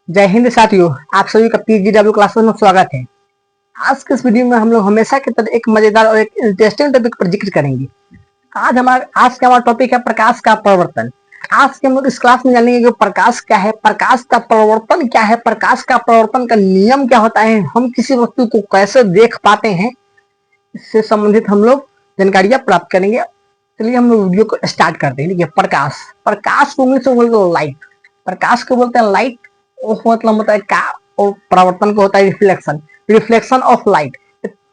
जय हिंद साथियों, आप सभी का पीजीडब्ल्यू क्लासेस में स्वागत है। आज के इस वीडियो में हम लोग हमेशा की तरह एक मजेदार और एक इंटरेस्टिंग टॉपिक पर जिक्र करेंगे। आज का हमारा टॉपिक है प्रकाश का परिवर्तन। आज के हम लोग इस क्लास में जानेंगे कि प्रकाश क्या है, प्रकाश का परिवर्तन क्या है, प्रकाश का परिवर्तन का नियम क्या होता है, हम किसी वस्तु को कैसे देख पाते हैं, इससे संबंधित हम लोग जानकारियां प्राप्त करेंगे। चलिए हम लोग वीडियो को स्टार्ट करते हैं। देखिए, प्रकाश प्रकाश को इंग्लिश में बोलते हैं लाइट। प्रकाश को बोलते हैं लाइट। मतलब होता है का, और परिवर्तन को होता है reflection. Reflection of light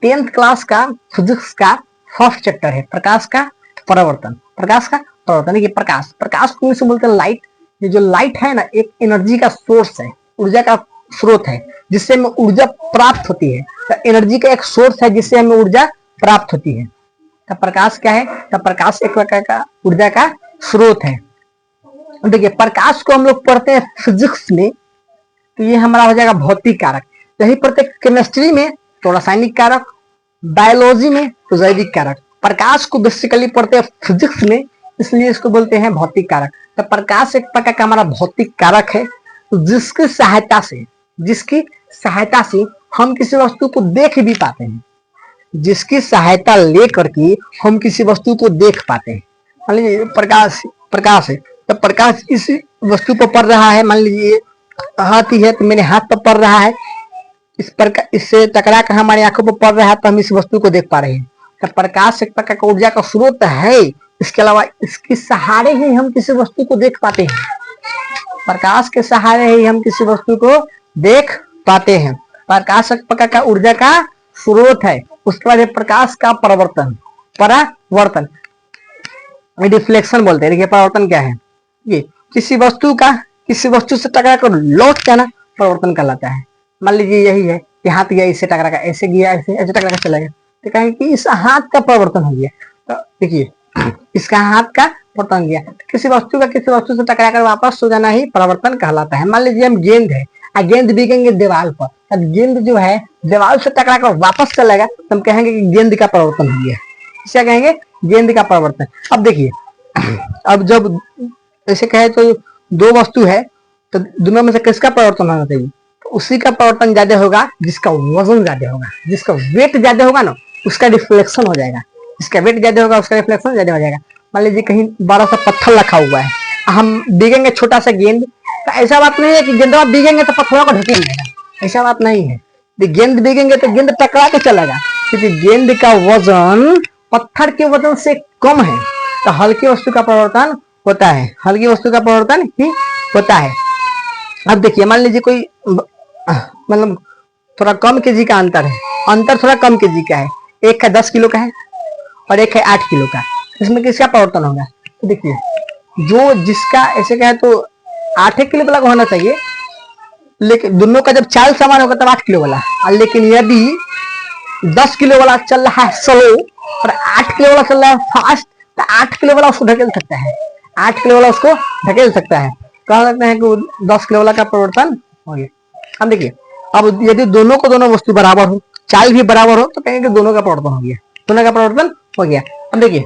10th class का फिजिक्स का फर्स्ट चैप्टर है, प्रकाश का परिवर्तन। प्रकाश का परिवर्तन, ये प्रकाश प्रकाश को इंग्लिश में बोलते हैं लाइट। ये जो लाइट है ना, एक एनर्जी का सोर्स है, ऊर्जा का स्रोत है, जिससे हमें ऊर्जा प्राप्त होती है। तो एनर्जी का एक सोर्स है जिससे हमें ऊर्जा प्राप्त होती है। तो प्रकाश क्या है? तो प्रकाश एक प्रकार का ऊर्जा का स्रोत है। देखिए, प्रकाश को हम लोग पढ़ते हैं फिजिक्स में, तो ये हमारा हो जाएगा भौतिक कारक। यही पढ़ते केमिस्ट्री में तो रासायनिक कारक, बायोलॉजी में तो जैविक कारक। प्रकाश को बेसिकली पढ़ते हैं फिजिक्स में, इसलिए इसको बोलते हैं भौतिक कारक। तो प्रकाश एक प्रकार का हमारा भौतिक कारक है, जिसकी सहायता से हम किसी वस्तु को देख भी पाते हैं। जिसकी सहायता लेकर के हम किसी वस्तु को देख पाते हैं। मान लीजिए प्रकाश है, तो प्रकाश इस वस्तु पर पड़ रहा है। मान लीजिए हाथी है, तो मेरे हाथ पर पड़ रहा है, इससे टकरा कर हमारी आंखों पर पड़ रहा है, तो हम इस वस्तु को देख पा रहे हैं। तो प्रकाश एक प्रकार का ऊर्जा का स्रोत है। इसके अलावा इसके सहारे ही हम किसी वस्तु को देख पाते हैं। प्रकाश के सहारे ही हम किसी वस्तु को देख पाते हैं। प्रकाश एक प्रकार का ऊर्जा का स्रोत है। उसके बाद प्रकाश का परावर्तन रिफ्लेक्शन बोलते हैं। देखिए, परावर्तन क्या है? ये किसी वस्तु से टकरा कर लौट जाना परिवर्तन कहलाता है। मान लीजिए यही है कि हाथ गया, इससे टकरा कर ऐसे गया, ऐसे टकरा कर चला गया, तो कहेंगे कि इस हाथ का परिवर्तन हो गया। तो देखिए, इसका हाथ का परिवर्तन गया। किसी वस्तु से टकरा कर वापस हो जाना ही परिवर्तन कहलाता है। मान लीजिए हम गेंद है, गेंद बिकेंगे दीवार पर, गेंद जो है दीवार से टकरा कर वापस चलेगा, तो हम कहेंगे कि गेंद का परिवर्तन हो गया। क्या कहेंगे? गेंद का परिवर्तन। अब देखिए, अब जब ऐसे कहे तो दो वस्तु है, तो दोनों में से किसका परिवर्तन होना चाहिए? तो उसी का परिवर्तन ज्यादा होगा जिसका वजन ज्यादा होगा, जिसका वेट ज्यादा होगा ना, उसका रिफ्लेक्शन हो जाएगा। जिसका वेट ज्यादा होगा उसका रिफ्लेक्शन ज्यादा हो जाएगा। मान लीजिए कहीं बड़ा सा पत्थर रखा हुआ है, हम बिगेंगे छोटा सा गेंद, तो ऐसा बात नहीं है कि गेंदवा बिगेंगे तो पत्थरों को ढकेल देगा। ऐसा बात नहीं है। गेंद बिगेंगे तो गेंद टकरा के चलेगा, क्योंकि गेंद का वजन पत्थर के वजन से कम है। तो हल्की वस्तु का परिवर्तन होता है, हल्की वस्तु का परिवर्तन ही होता है। अब देखिए, मान लीजिए कोई मतलब थोड़ा कम केजी का अंतर है, अंतर थोड़ा कम केजी का है। एक का 10 किलो का है और एक है 8 किलो का। इसमें किसका परिवर्तन होगा? तो देखिए, जो जिसका ऐसे का है तो 8 किलो वाला होना चाहिए, लेकिन दोनों का जब चाल समान होगा तब 8 किलो वाला। लेकिन यदि 10 किलो वाला चल रहा है स्लो और 8 किलो वाला चल रहा है फास्ट, तो 8 किलो वाला उसको ढकेल सकता है। 8 किलो वाला उसको ढकेल सकता है। कह सकते हैं कि 10 किलो वाला का परिवर्तन हो गया। अब देखिए, अब यदि दोनों वस्तु बराबर हो, चाल भी बराबर हो, तो कहेंगे कि दोनों का परिवर्तन हो गया, दोनों का परिवर्तन हो गया। अब देखिए,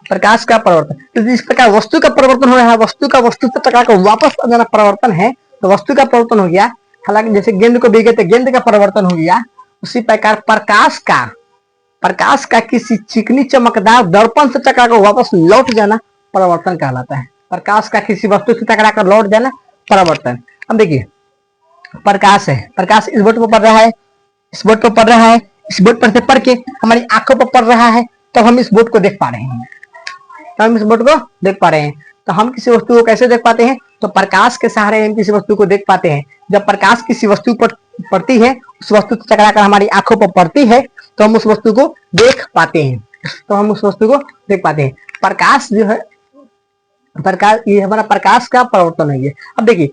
प्रकाश का परिवर्तन, तो इस प्रकार वस्तु का परिवर्तन हो रहा है। वस्तु से टकरा कर वापस आ जाना परिवर्तन है, तो वस्तु का परिवर्तन हो गया। हालांकि जैसे गेंद को बिगे तो गेंद का परिवर्तन हो गया, उसी प्रकार प्रकाश का किसी चिकनी चमकदार दर्पण से टकरा कर वापस लौट जाना परिवर्तन कहलाता है। प्रकाश का किसी वस्तु से टकरा कर लौट जाना परिवर्तन। अब देखिए, प्रकाश है, प्रकाश इस बोर्ड पर पड़ रहा है, इस बोर्ड पर पड़ रहा है, इस बोर्ड पर से पढ़ के हमारी आंखों पर पड़ रहा है, तब हम इस बोर्ड को देख पा रहे हैं। तो हम किसी वस्तु को कैसे देख पाते हैं? तो प्रकाश के सहारे हम किसी वस्तु को देख पाते हैं। जब प्रकाश किसी वस्तु पर पड़ती है, उस वस्तु से टकरा कर हमारी आंखों पर पड़ती है, तो हम उस वस्तु को देख पाते हैं। प्रकाश जो है, ये हमारा प्रकाश का परिवर्तन है। अब देखिए,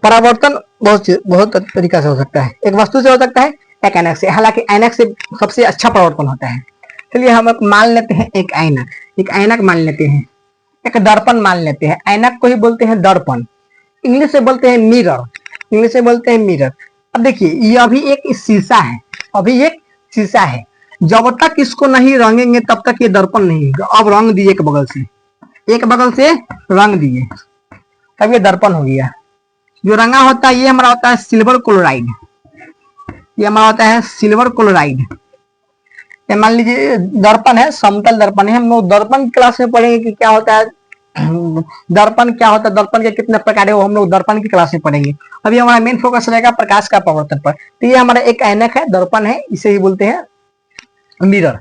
परावर्तन बहुत तरीका से हो सकता है। एक वस्तु से हो सकता है, एक ऐनक से। हालांकि ऐनक से सबसे अच्छा परिवर्तन होता है। चलिए हम मान लेते हैं एक ऐनक मान लेते हैं, एक दर्पण मान लेते हैं। ऐनक को ही बोलते हैं दर्पण, इंग्लिश से बोलते हैं मिरर। अब देखिए, ये अभी एक शीशा है। जब तक इसको नहीं रंगेंगे तब तक ये दर्पण नहीं होगा। अब रंग दिए एक बगल से रंग दिए, तब ये दर्पण हो गया। जो रंगा होता है ये हमारा होता है सिल्वर क्लोराइड, ये हमारा होता है सिल्वर क्लोराइड। ये मान लीजिए दर्पण है, समतल दर्पण है। हम लोग दर्पण क्लास में पढ़ेंगे कि क्या होता है, दर्पण क्या होता है, दर्पण के कितने प्रकार है, वो हम लोग दर्पण की क्लास में पढ़ेंगे। अभी हमारा मेन फोकस रहेगा प्रकाश का परावर्तन पर। तो ये हमारा एक ऐनक है, दर्पण है, इसे ही बोलते हैं मिरर।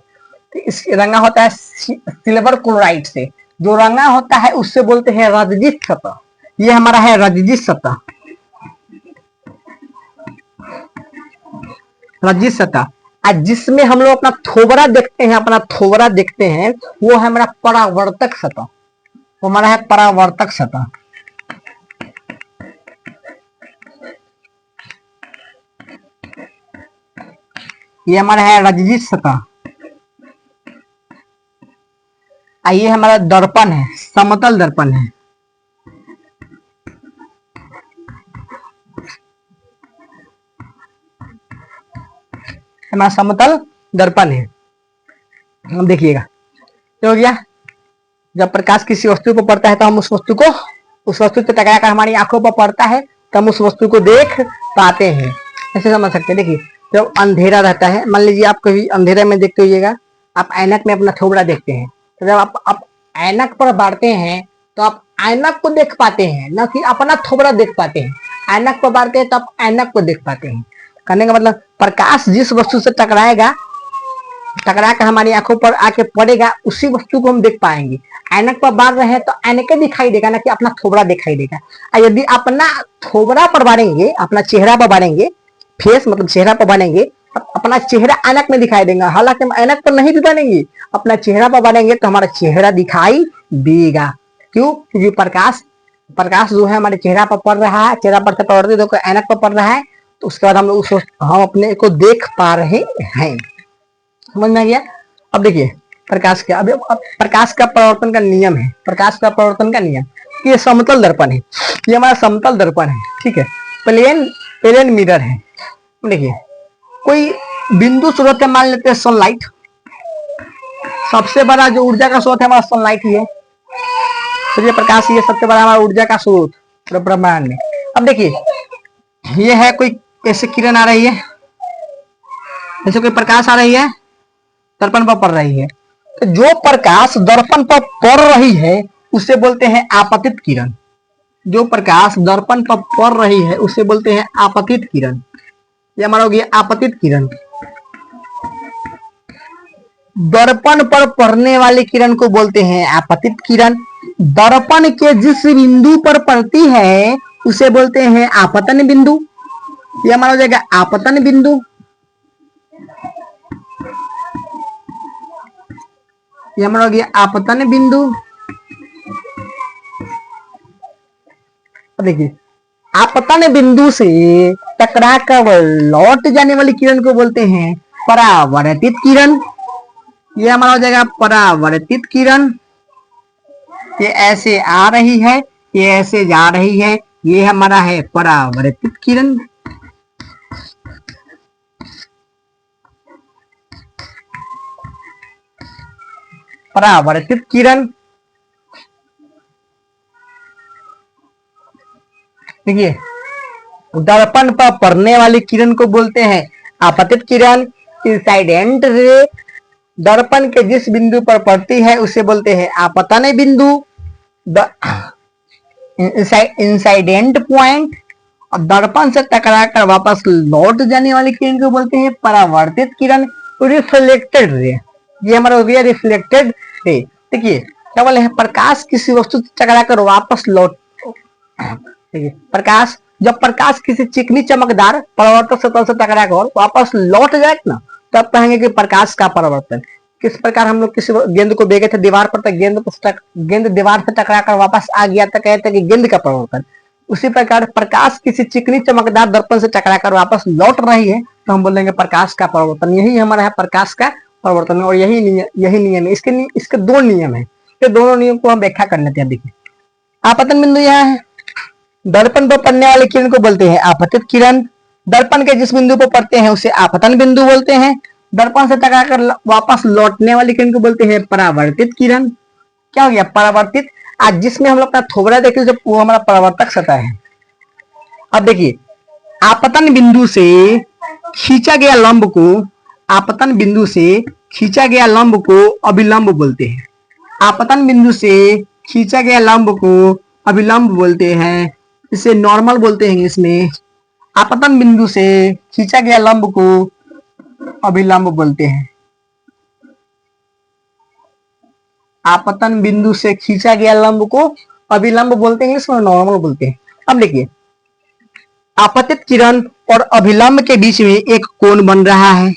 तो इस रंगा होता है सिल्वर क्लोराइड से। जो रंगा होता है उससे बोलते हैं रजजित सतह। ये हमारा है रजजित सतह, रजजित सतह। जिसमें हम लोग अपना थोबरा देखते हैं, अपना थोबरा देखते हैं, वो है हमारा परावर्तक सतह, वो हमारा है परावर्तक सतह। ये हमारा है रजजित सतह। ये हमारा दर्पण है, समतल दर्पण है। हमारा समतल दर्पण है। हम देखिएगा क्या हो गया, जब प्रकाश किसी वस्तु पर पड़ता है तो हम उस वस्तु से टकराकर हमारी आंखों पर पड़ता है तो हम उस वस्तु को देख पाते हैं। ऐसे समझ सकते हैं। देखिए जब अंधेरा रहता है, मान लीजिए आप कभी अंधेरे में देखते होइएगा, आप ऐनक में अपना थोबड़ा देखते हैं, तो जब आप ऐनक पर बाढ़ते हैं तो आप ऐनक को देख पाते हैं, न कि अपना थोबड़ा देख पाते हैं। ऐनक पर बाढ़ते हैं तो आप ऐनक को देख पाते हैं। कहने का मतलब प्रकाश जिस वस्तु से टकराएगा, टकरा कर हमारी आंखों पर आके पड़ेगा, उसी वस्तु को हम देख पाएंगे। ऐनक पर बाढ़ रहे हैं तो ऐनक दिखाई देगा, ना कि अपना थोबड़ा दिखाई देगा। यदि अपना थोबड़ा पर बाढ़ेंगे, अपना चेहरा पर बाढ़ेंगे, फेस मतलब चेहरा पर बाढ़ेंगे, अपना चेहरा ऐनक में दिखाई देगा। हालांकि हम ऐनक पर नहीं भी बाढ़ेंगे, अपना चेहरा पर बाढ़ेंगे तो हमारा चेहरा दिखाई देगा। क्यों? क्योंकि प्रकाश जो है हमारे चेहरा पर पड़ रहा है, चेहरा पर से पड़ते तो ऐनक पर पड़ रहा है, तो उसके बाद हम अपने को देख पा रहे हैं। समझ में आ गया? अब देखिए प्रकाश का, अब प्रकाश का परावर्तन का नियम है, प्रकाश का परावर्तन का नियम। ये समतल दर्पण है, ये हमारा समतल दर्पण है, ठीक है, प्लेन मिरर है। देखिए कोई बिंदु स्रोत है, मान लेते हैं सनलाइट। सबसे बड़ा जो ऊर्जा का स्रोत है हमारा सनलाइट ही है, सूर्य प्रकाश, ये सबसे बड़ा हमारा ऊर्जा का स्रोत ब्रह्मांड में। अब देखिए ये है कोई ऐसे किरण आ रही है, जैसे कोई प्रकाश आ रही है, दर्पण पर पड़ रही है। तो जो प्रकाश दर्पण पर पड़ रही है उसे बोलते हैं आपतित किरण। जो प्रकाश दर्पण पर पड़ रही है उसे बोलते हैं आपतित किरण। ये हमारा हो गया आपतित किरण। दर्पण पर पड़ने वाली किरण को बोलते हैं आपतित किरण। दर्पण के जिस बिंदु पर पड़ती है उसे बोलते हैं आपतन बिंदु। ये हमारा हो जाएगा आपतन बिंदु। ये हमारा हो गया आपतन बिंदु। देखिए आपतन बिंदु से टकरा कर लौट जाने वाली किरण को बोलते हैं परावर्तित किरण। ये हमारा हो जाएगा परावर्तित किरण। ये ऐसे आ रही है, ये ऐसे जा रही है, ये हमारा है परावर्तित किरण। परावर्तित किरण। देखिए दर्पण पर पड़ने वाली किरण को बोलते हैं आपतित किरण। इंसाइडेंट रे दर्पण के जिस बिंदु पर पड़ती है उसे बोलते हैं आपतन बिंदु। इंसाइडेंट पॉइंट। और दर्पण से टकराकर वापस लौट जाने वाली किरण को बोलते हैं परावर्तित किरण। रिफ्लेक्टेड रे, ये हमारा हो गया रिफ्लेक्टेड रे। देखिए क्या बोले हैं, प्रकाश किसी वस्तु से टकराकर वापस लौट, देखिए प्रकाश, जब प्रकाश किसी चिकनी चमकदार परावर्तक सतह से टकराकर वापस लौट जाए ना, तब कहेंगे कि प्रकाश का परावर्तन। किस प्रकार हम लोग किसी गेंद को दे गए थे दीवार पर, तो गेंद दीवार से टकराकर वापस आ गया, तो कहते हैं कि गेंद का परावर्तन। उसी प्रकार प्रकाश किसी चिकनी चमकदार दर्पण से टकराकर वापस लौट रही है तो हम बोलेंगे प्रकाश का परावर्तन। यही हमारा है प्रकाश का परावर्तन। और यही नियम है। इसके दो नियम है, ये दोनों नियम को हम व्याख्या कर लेते हैं। देखिए आपतन बिंदु यहाँ है, दर्पण पर पड़ने वाली किरण को बोलते हैं आपतित किरण। दर्पण के जिस बिंदु पर पड़ते हैं उसे आपतन बिंदु बोलते हैं। दर्पण से टकराकर वापस लौटने वाली किरण को बोलते हैं परावर्तित किरण। क्या हो गया परावर्तित? आज जिसमें हम लोग अपना थोबड़ा देखे वो हमारा परावर्तक सतह है। अब देखिए, आपतन बिंदु से खींचा गया लंब को, आपतन बिंदु से खींचा गया लंब को अभिलंब बोलते हैं। आपतन बिंदु से खींचा गया लंब को अभिलंब बोलते हैं, इसे नॉर्मल बोलते हैं इंग्लिश में। आपतन बिंदु से खींचा गया लंब को अभिलंब बोलते हैं। आपतन बिंदु से खींचा गया लंब को अभिलंब बोलते हैं, इंग्लिश में नॉर्मल बोलते हैं। अब देखिए, आपतित किरण और अभिलंब के बीच में एक कोण बन रहा है,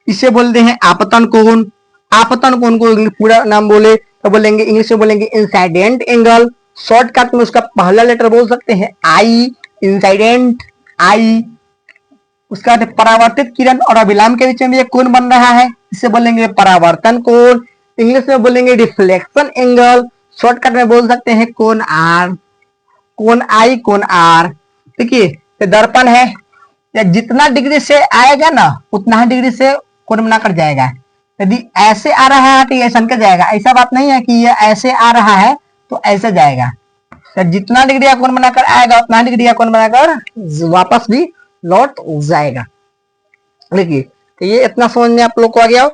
इसे बोलते हैं आपतन कोण। आपतन कोण को पूरा नाम बोले तो बोलेंगे, इंग्लिश में बोलेंगे इंसाइडेंट एंगल। शॉर्टकट में उसका पहला लेटर बोल सकते हैं आई, इंसाइडेंट आई। उसका परावर्तित किरण और अभिलंब के बीच में एक कोण बन रहा है, इसे बोलेंगे परावर्तन कोण। इंग्लिश में बोलेंगे रिफ्लेक्शन एंगल। शॉर्टकट में बोल सकते हैं कोण आर, कोण आई, कोण आर। देखिए, दर्पण है, या जितना डिग्री से आएगा ना उतना ही डिग्री से कोण बनाकर जाएगा। यदि ऐसे आ रहा है तो ये ऐसा जाएगा, ऐसा बात नहीं है कि ये ऐसे आ रहा है तो ऐसे जाएगा। तो जितना डिग्री का कोण बनाकर आएगा उतना डिग्री का कोण बनाकर वापस भी लौट जाएगा। देखिए, तो ये इतना समझ में आप लोग को आ गया हो।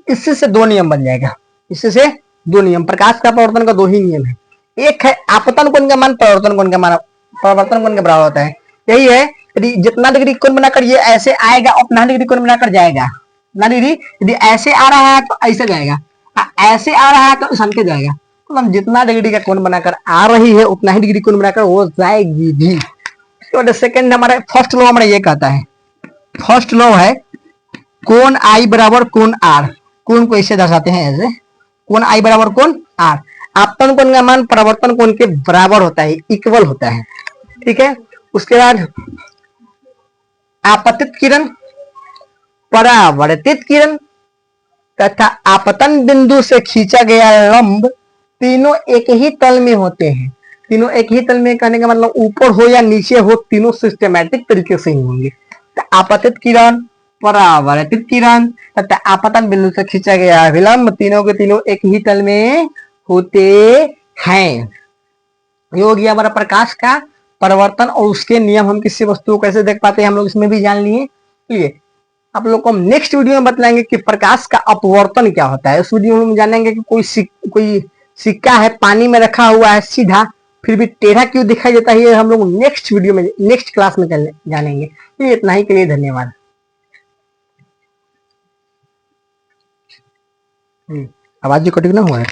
इससे से दो नियम बन जाएगा, इससे से दो नियम। प्रकाश का परावर्तन का दो ही नियम है। एक है आपतन कोण का मान परावर्तन कोण का मान, परावर्तन कोण के बराबर होता है। यही है, यदि जितना डिग्री कोण बनाकर ये ऐसे आएगा उतना डिग्री कोण बनाकर जाएगा। ना डिग्री यदि ऐसे आ रहा है तो ऐसे जाएगा, ऐसे आ रहा है तो सन के जाएगा। मतलब जितना डिग्री का कोण बनाकर आ रही है उतना ही डिग्री कोण बनाकर वो जाएगी भी। तो सेकंड हमारा फर्स्ट लॉ हमारा ये कहता है, फर्स्ट लॉ है कोण आई बराबर कोण आर। कोण को ऐसे दर्शाते हैं, ऐसे कोण आई बराबर कोण आर। आपतन कोण का मान परावर्तन कोण के बराबर होता है, इक्वल होता है। ठीक है, उसके बाद आपतित किरण, परावर्तित किरण तथा आपतन बिंदु से खींचा गया लंब तीनों एक ही तल में होते हैं। तीनों एक ही तल में कहने का मतलब ऊपर हो या नीचे हो, तीनों सिस्टमैटिक तरीके से ही होंगे। तो आपतित किरण, परावर्तित किरण तथा आपतन बिंदु से खींचा गया अभिलंब तीनों के तीनों एक ही तल में होते हैं। ये हो गया हमारा प्रकाश का परिवर्तन और उसके नियम। हम किसी वस्तु को कैसे देख पाते हैं हम लोग इसमें भी जान लिए। चलिए, आप लोग को हम नेक्स्ट वीडियो में बतलाएंगे कि प्रकाश का अपवर्तन क्या होता है। उस वीडियो में हम जानेंगे कि कोई सिक्का है पानी में रखा हुआ है सीधा, फिर भी टेढ़ा क्यों दिखाई देता है, ये हम लोग नेक्स्ट वीडियो में नेक्स्ट क्लास में जानेंगे। तो इतना ही के लिए धन्यवाद। आवाज जो कटिंग ना हुआ है।